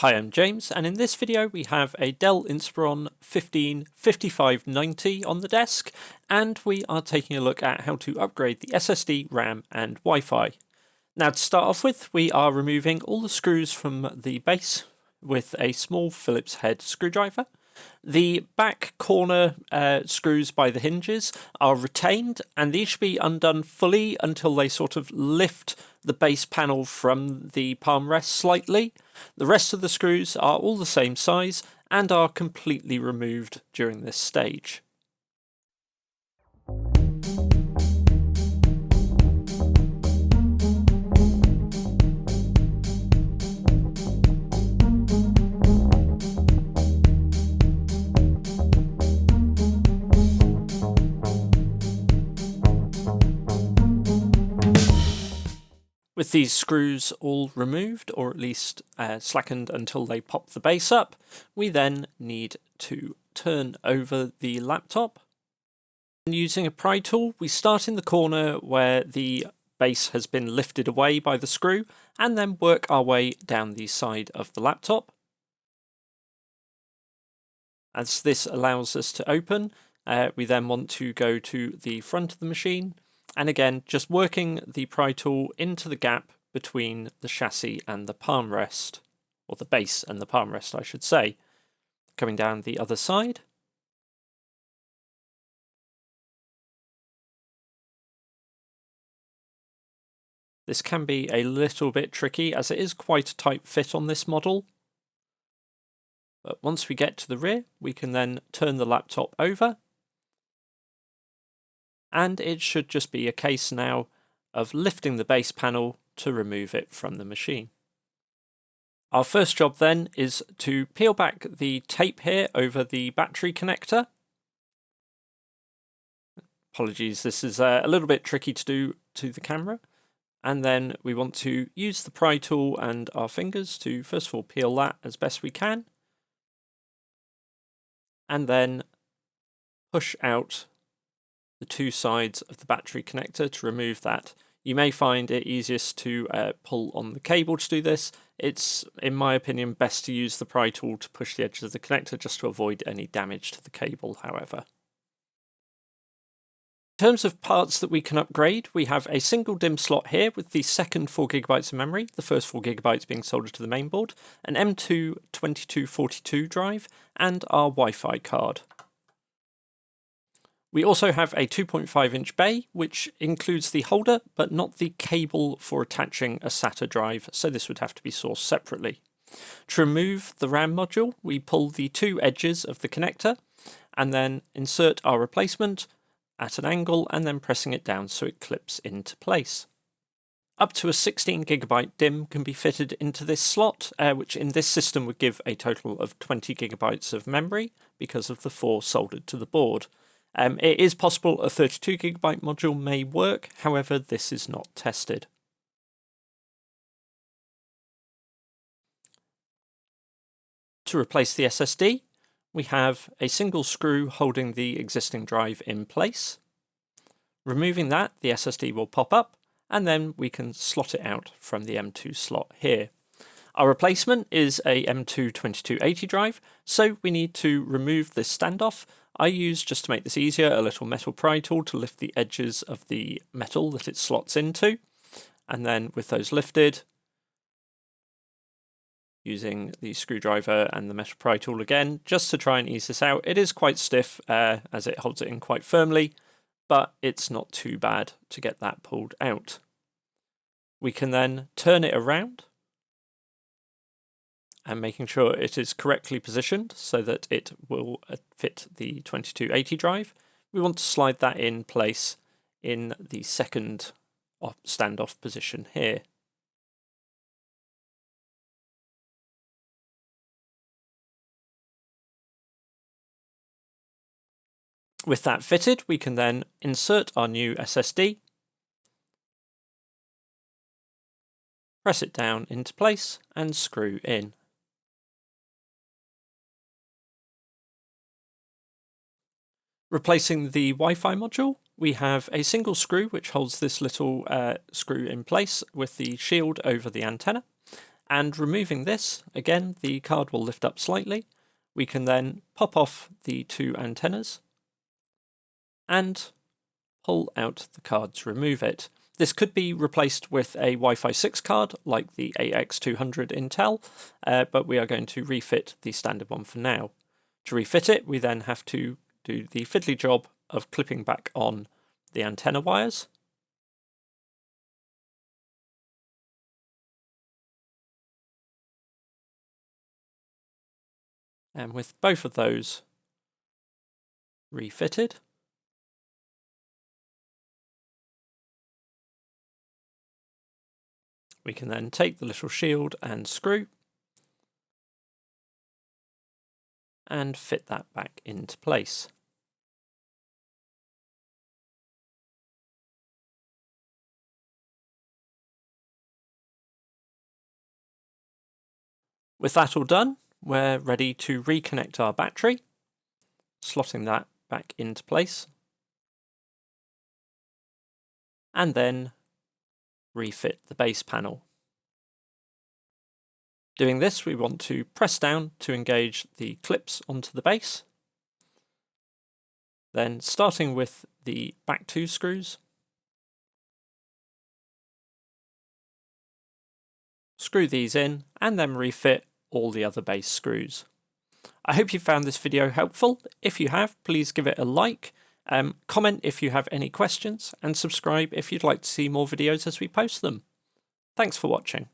Hi, I'm James, and in this video we have a Dell Inspiron 155590 on the desk, and we are taking a look at how to upgrade the SSD, RAM and Wi-Fi. Now, to start off with, we are removing all the screws from the base with a small Phillips head screwdriver. The back corner screws by the hinges are retained, and these should be undone fully until they sort of lift the base panel from the palm rest slightly. The rest of the screws are all the same size and are completely removed during this stage. With these screws all removed, or at least slackened until they pop the base up, we then need to turn over the laptop. And using a pry tool, we start in the corner where the base has been lifted away by the screw, and then work our way down the side of the laptop. As this allows us to open, we then want to go to the front of the machine, and again, just working the pry tool into the gap between the chassis and the palm rest, or the base and the palm rest, I should say. Coming down the other side. This can be a little bit tricky as it is quite a tight fit on this model. But once we get to the rear, we can then turn the laptop over. And it should just be a case now of lifting the base panel to remove it from the machine. Our first job then is to peel back the tape here over the battery connector. Apologies, this is a little bit tricky to do to the camera. And then we want to use the pry tool and our fingers to first of all peel that as best we can. And then push out the two sides of the battery connector to remove that. You may find it easiest to pull on the cable to do this. It's, in my opinion, best to use the pry tool to push the edges of the connector just to avoid any damage to the cable, however. In terms of parts that we can upgrade, we have a single DIMM slot here with the second 4GB of memory, the first 4GB being soldered to the mainboard, an M2 2242 drive, and our Wi-Fi card. We also have a 2.5-inch bay, which includes the holder, but not the cable for attaching a SATA drive, so this would have to be sourced separately. To remove the RAM module, we pull the two edges of the connector, and then insert our replacement at an angle, and then pressing it down so it clips into place. Up to a 16GB DIMM can be fitted into this slot, which in this system would give a total of 20GB of memory, because of the 4 soldered to the board. It is possible a 32GB module may work, however this is not tested. To replace the SSD, we have a single screw holding the existing drive in place. Removing that, the SSD will pop up, and then we can slot it out from the M2 slot here. Our replacement is a M2 2280 drive, so we need to remove this standoff. I use, just to make this easier, a little metal pry tool to lift the edges of the metal that it slots into, and then with those lifted, using the screwdriver and the metal pry tool again, just to try and ease this out. It is quite stiff as it holds it in quite firmly, but it's not too bad to get that pulled out. We can then turn it around, and making sure it is correctly positioned so that it will fit the 2280 drive. We want to slide that in place in the second standoff position here. With that fitted, we can then insert our new SSD, press it down into place and screw in. Replacing the Wi-Fi module, we have a single screw which holds this little screw in place with the shield over the antenna, And removing this, again, the card will lift up slightly. We can then pop off the two antennas and pull out the card to remove it. This could be replaced with a Wi-Fi 6 card like the AX200 Intel, but we are going to refit the standard one for now. To refit it, we then have to do the fiddly job of clipping back on the antenna wires. And with both of those refitted, we can then take the little shield and screw and fit that back into place. With that all done, we're ready to reconnect our battery, slotting that back into place, and then refit the base panel. Doing this, we want to press down to engage the clips onto the base. Then, starting with the back two screws, screw these in and then refit all the other base screws. I hope you found this video helpful. If you have, please give it a like, comment if you have any questions, and subscribe if you'd like to see more videos as we post them. Thanks for watching.